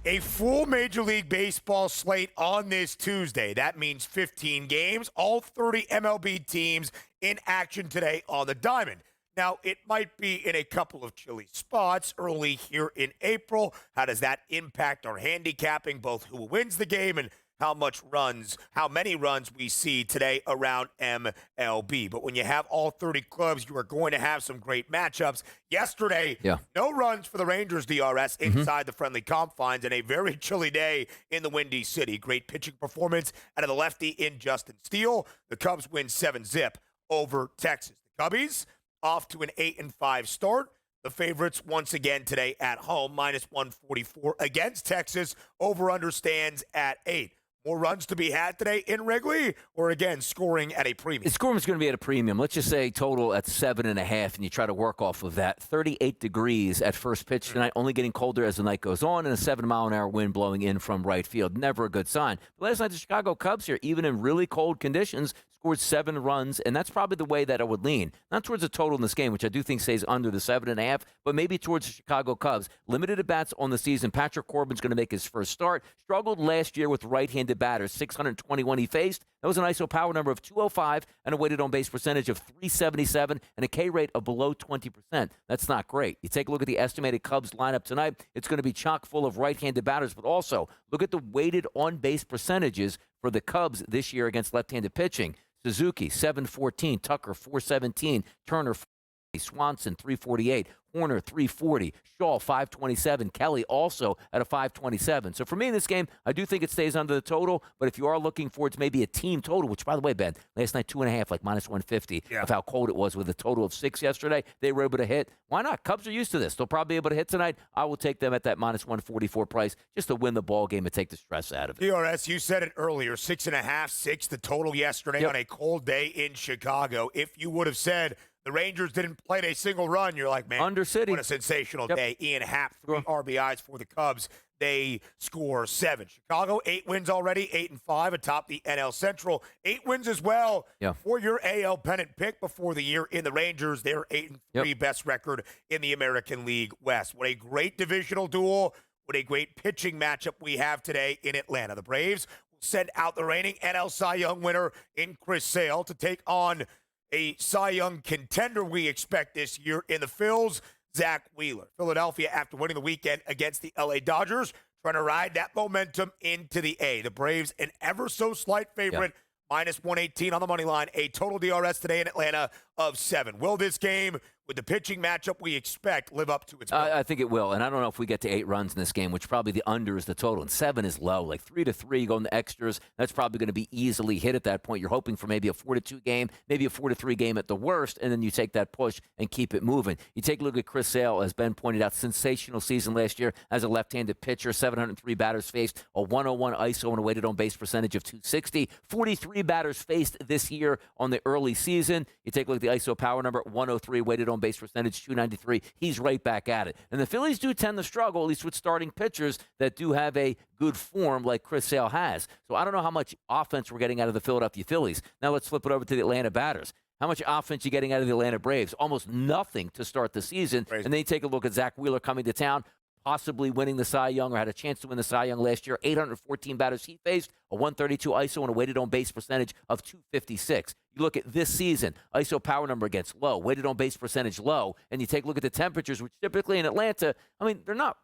A full Major League Baseball slate on this Tuesday. That means 15 games, all 30 MLB teams in action today on the diamond. Now, it might be in a couple of chilly spots early here in April. How does that impact our handicapping, both who wins the game and how many runs we see today around MLB. But when you have all 30 clubs, you are going to have some great matchups. Yesterday, no runs for the Rangers, DRS, inside the friendly confines, and a very chilly day in the Windy City. Great pitching performance out of the lefty in Justin Steele. The Cubs win 7-zip over Texas. The Cubbies off to an 8-5 start. The favorites once again today at home, minus 144 against Texas. Over-under stands at 8. More runs to be had today in Wrigley, or again, scoring at a premium? The scoring is going to be at a premium. Let's just say total at 7.5, and you try to work off of that. 38 degrees at first pitch tonight, only getting colder as the night goes on, and a 7-mile-an-hour wind blowing in from right field. Never a good sign. But last night, the Chicago Cubs here, even in really cold conditions, scored 7 runs, and that's probably the way that I would lean. Not towards the total in this game, which I do think stays under the 7.5, but maybe towards the Chicago Cubs. Limited at bats on the season. Patrick Corbin's going to make his first start. Struggled last year with right-handed batters. 621 he faced. That was an ISO power number of 205 and a weighted on-base percentage of 377 and a K rate of below 20%. That's not great. You take a look at the estimated Cubs lineup tonight. It's going to be chock full of right-handed batters, but also look at the weighted on-base percentages for the Cubs this year against left-handed pitching. Suzuki, 714. Tucker, 417. Turner, 440. Swanson, 348. Horner, 340. Shaw, 527. Kelly also at a 527. So for me in this game, I do think it stays under the total, but if you are looking towards maybe a team total, which, by the way, Ben, last night 2.5, like minus 150 of how cold it was with a total of 6 yesterday. They were able to hit. Why not? Cubs are used to this. They'll probably be able to hit tonight. I will take them at that minus 144 price just to win the ball game and take the stress out of it. DRS, you said it earlier, 6.5, 6 the total yesterday on a cold day in Chicago. If you would have said the Rangers didn't play a single run, you're like, man, Under City. What a sensational day. Ian Happ, 3 RBIs for the Cubs. They score 7. Chicago, 8 wins already, 8-5 atop the NL Central. 8 wins as well for your AL pennant pick before the year in the Rangers. They're 8-3, best record in the American League West. What a great divisional duel. What a great pitching matchup we have today in Atlanta. The Braves will send out the reigning NL Cy Young winner in Chris Sale to take on a Cy Young contender we expect this year in the Phils, Zach Wheeler. Philadelphia, after winning the weekend against the LA Dodgers, trying to ride that momentum into the A. The Braves, an ever so slight favorite, minus 118 on the money line. A total DRS today in Atlanta of 7. Will this game, with the pitching matchup we expect, live up to its bill? I think it will, and I don't know if we get to 8 runs in this game, which probably the under is the total, and 7 is low. Like 3-3 going to extras, that's probably going to be easily hit at that point. You're hoping for maybe a 4-2 game, maybe a 4-3 game at the worst, and then you take that push and keep it moving. You take a look at Chris Sale, as Ben pointed out, sensational season last year as a left-handed pitcher, 703 batters faced, a 101 ISO and a weighted on-base percentage of 260, 43 batters faced this year on the early season. You take a look at the ISO power number, 103, weighted on-base percentage, 293. He's right back at it. And the Phillies do tend to struggle, at least with starting pitchers that do have a good form like Chris Sale has. So I don't know how much offense we're getting out of the Philadelphia Phillies. Now let's flip it over to the Atlanta batters. How much offense you getting out of the Atlanta Braves? Almost nothing to start the season. Crazy. And then you take a look at Zach Wheeler coming to town, possibly winning the Cy Young, or had a chance to win the Cy Young last year. 814 batters he faced, a 132 ISO and a weighted on-base percentage of 256. You look at this season, ISO power number against low, weighted on-base percentage low, and you take a look at the temperatures, which typically in Atlanta, I mean, they're not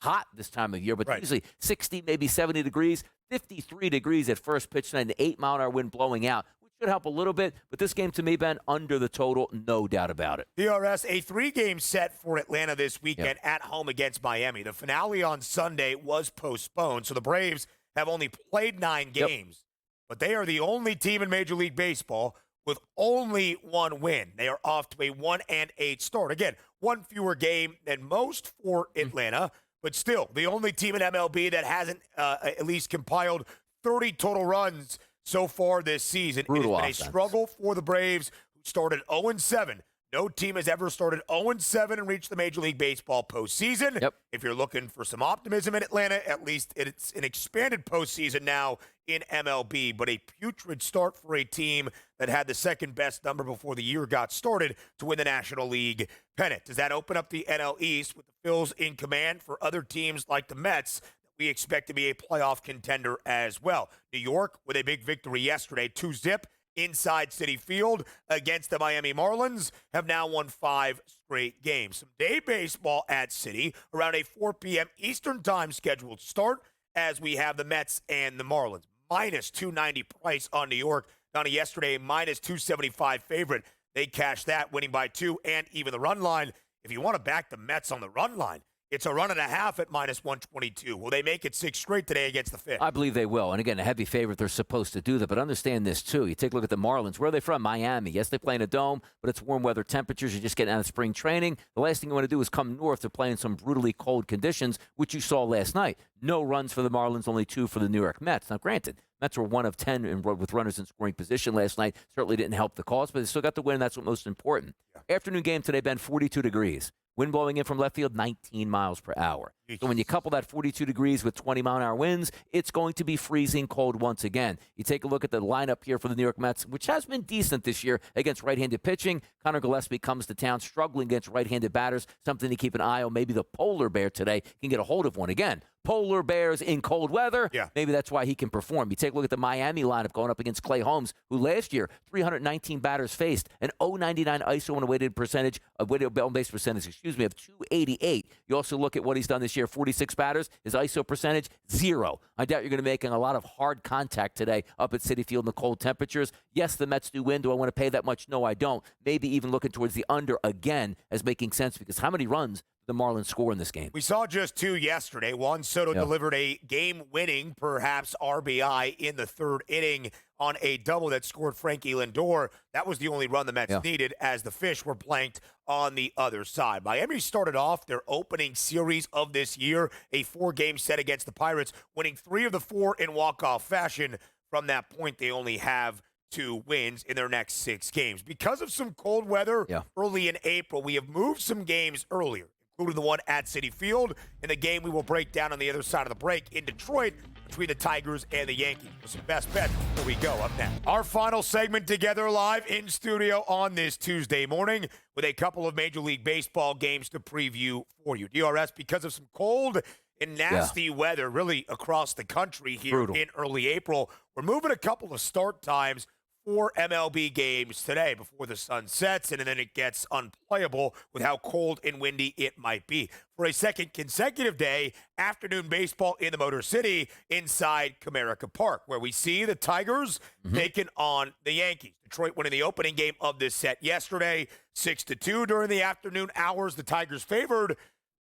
hot this time of year, but usually 60, maybe 70 degrees, 53 degrees at first pitch tonight, an 8-mile-an-hour wind blowing out. Should help a little bit, but this game to me, Ben, under the total, no doubt about it. DRS, a 3-game set for Atlanta this weekend at home against Miami. The finale on Sunday was postponed, so the Braves have only played 9 games, but they are the only team in Major League Baseball with only 1 win. They are off to a 1-8 start. Again, 1 fewer game than most for Atlanta, but still the only team in MLB that hasn't at least compiled 30 total runs so far this season. Brutal it has been a struggle for the Braves, who started 0-7. No team has ever started 0-7 and reached the Major League Baseball postseason. If you're looking for some optimism in Atlanta, at least it's an expanded postseason now in MLB, but a putrid start for a team that had the second best number before the year got started to win the National League pennant. Does that open up the NL East with the Phils in command for other teams like the Mets that we expect to be a playoff contender as well. New York with a big victory yesterday, 2-0 inside Citi Field against the Miami Marlins, have now won 5 straight games. Some day baseball at Citi around a 4 p.m. Eastern time scheduled start as we have the Mets and the Marlins. Minus 290 price on New York. Down to yesterday, minus 275 favorite. They cashed that, winning by 2 and even the run line. If you want to back the Mets on the run line, it's a run and a half at minus 122. Will they make it 6 straight today against the Fish? I believe they will. And again, a heavy favorite, they're supposed to do that. But understand this, too. You take a look at the Marlins. Where are they from? Miami. Yes, they play in a dome, but it's warm weather temperatures. You're just getting out of spring training. The last thing you want to do is come north to play in some brutally cold conditions, which you saw last night. No runs for the Marlins, only 2 for the New York Mets. Now, granted, Mets were 1 of 10 with runners in scoring position last night. Certainly didn't help the cause, but they still got the win, and that's what's most important. Yeah. Afternoon game today, Ben, 42 degrees. Wind blowing in from left field, 19 miles per hour. So when you couple that 42 degrees with 20-mile-an-hour winds, it's going to be freezing cold once again. You take a look at the lineup here for the New York Mets, which has been decent this year against right-handed pitching. Connor Gillespie comes to town struggling against right-handed batters, something to keep an eye on. Maybe the polar bear today can get a hold of one again. Polar bears in cold weather. Yeah. Maybe that's why he can perform. You take a look at the Miami lineup going up against Clay Holmes, who last year 319 batters faced, an 0.99 ISO and a weighted on base percentage, of 288. You also look at what he's done this year, 46 batters, his ISO percentage 0. I doubt you're going to be making a lot of hard contact today up at Citi Field in the cold temperatures. Yes, the Mets do win. Do I want to pay that much? No, I don't. Maybe even looking towards the under again as making sense, because how many runs the Marlins score in this game? We saw just 2 yesterday. Juan Soto delivered a game-winning, perhaps, RBI in the 3rd inning on a double that scored Frankie Lindor. That was the only run the Mets needed as the Fish were blanked on the other side. Miami started off their opening series of this year, a 4-game set against the Pirates, winning 3 of the 4 in walk-off fashion. From that point, they only have 2 wins in their next 6 games. Because of some cold weather early in April, we have moved some games earlier, including the one at Citi Field, and the game we will break down on the other side of the break in Detroit between the Tigers and the Yankees. For some best bets before we go up next. Our final segment together live in studio on this Tuesday morning with a couple of Major League Baseball games to preview for you. DRS, because of some cold and nasty weather really across the country here in early April, we're moving a couple of start times for MLB games today before the sun sets, and then it gets unplayable with how cold and windy it might be. For a second consecutive day, afternoon baseball in the Motor City inside Comerica Park, where we see the Tigers taking on the Yankees. Detroit winning the opening game of this set yesterday, 6-2 during the afternoon hours. The Tigers favored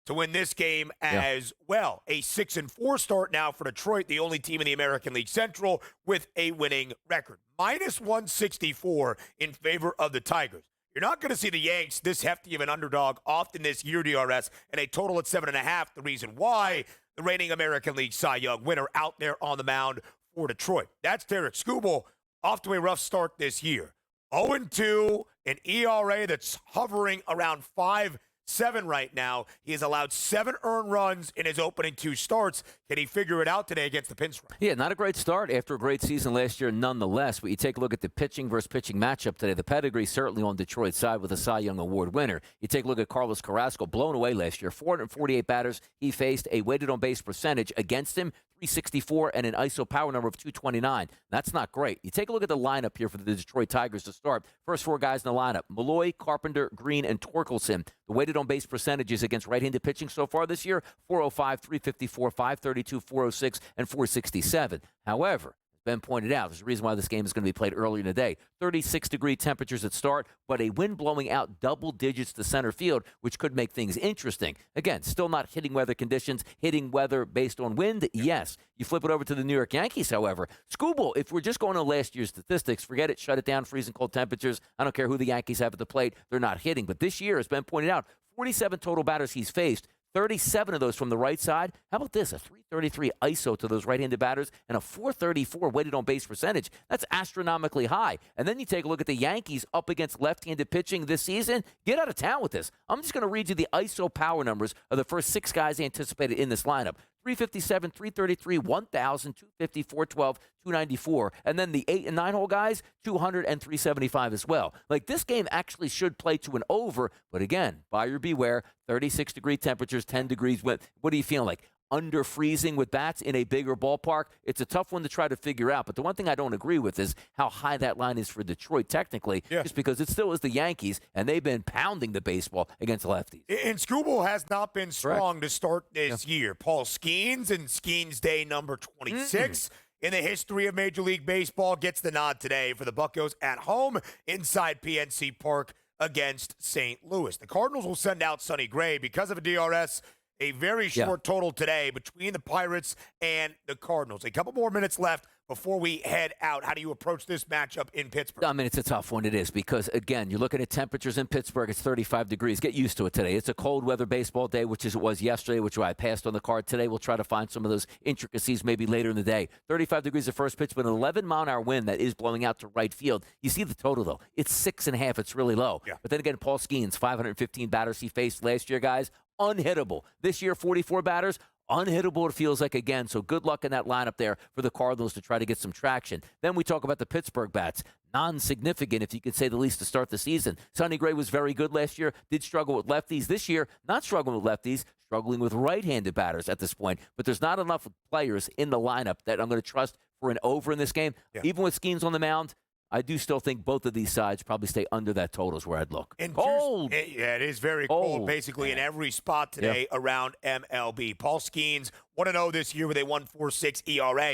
to win this game as well. A 6-4 start now for Detroit, the only team in the American League Central with a winning record. Minus 164 in favor of the Tigers. You're not going to see the Yanks this hefty of an underdog often this year, DRS, and a total at 7.5. The reason why, the reigning American League Cy Young winner out there on the mound for Detroit. That's Derek Skubal, off to a rough start this year. 0-2, an ERA that's hovering around 5.7 right now. He has allowed 7 earned runs in his opening 2 starts. Can he figure it out today against the Pinstripes? Yeah, not a great start after a great season last year nonetheless. But you take a look at the pitching versus pitching matchup today. The pedigree certainly on Detroit's side with a Cy Young Award winner. You take a look at Carlos Carrasco, blown away last year. 448 batters he faced, a weighted on base percentage against him, 364, and an ISO power number of 229. That's not great. You take a look at the lineup here for the Detroit Tigers to start. First 4 guys in the lineup: Malloy, Carpenter, Green, and Torkelson. The weighted on base percentages against right-handed pitching so far this year: 405, 354, 532, 406, and 467. However, Ben pointed out, there's a reason why this game is going to be played earlier in the day. 36-degree temperatures at start, but a wind blowing out double digits to center field, which could make things interesting. Again, still not hitting weather conditions. Hitting weather based on wind, yes. You flip it over to the New York Yankees, however. Skubal, if we're just going on last year's statistics, forget it, shut it down, freezing cold temperatures. I don't care who the Yankees have at the plate. They're not hitting. But this year, as Ben pointed out, 47 total batters he's faced. 37 of those from the right side. How about this? A 333 ISO to those right-handed batters and a 434 weighted on base percentage. That's astronomically high. And then you take a look at the Yankees up against left-handed pitching this season. Get out of town with this. I'm just going to read you the ISO power numbers of the first 6 guys anticipated in this lineup. 357, 333, 1,000, 250, 412, 294. And then the 8 and 9 hole guys, 200 and 375 as well. Like, this game actually should play to an over. But again, buyer beware, 36-degree temperatures, 10 degrees wind. What are you feeling like? under freezing with bats in a bigger ballpark. It's a tough one to try to figure out. But the one thing I don't agree with is how high that line is for Detroit technically, just because it still is the Yankees, and they've been pounding the baseball against lefties. And Skubal has not been strong to start this year. Paul Skeens in Skeens Day number 26 in the history of Major League Baseball gets the nod today for the Buccos at home inside PNC Park against St. Louis. The Cardinals will send out Sonny Gray because of a DRS. A very short total today between the Pirates and the Cardinals. A couple more minutes left before we head out. How do you approach this matchup in Pittsburgh? I mean, it's a tough one. It is because, again, you're looking at temperatures in Pittsburgh. It's 35 degrees. Get used to it today. It's a cold weather baseball day, which is it was yesterday, which I passed on the card. Today, we'll try to find some of those intricacies maybe later in the day. 35 degrees at first pitch, but an 11-mile-an-hour wind that is blowing out to right field. You see the total, though. It's 6.5. It's really low. But then again, Paul Skeens, 515 batters he faced last year, guys. Unhittable. This year, 44 batters. Unhittable, it feels like again. So good luck in that lineup there for the Cardinals to try to get some traction. Then we talk about the Pittsburgh bats. Non-significant, if you could say the least, to start the season. Sonny Gray was very good last year. Did struggle with lefties. This year, not struggling with lefties, struggling with right-handed batters at this point. But there's not enough players in the lineup that I'm going to trust for an over in this game. Even with Skeens on the mound, I do still think both of these sides probably stay under that total is where I'd look. And cold. Yeah, it is very cold basically in every spot today around MLB. Paul Skeens, 1-0 this year with a 1.46 ERA.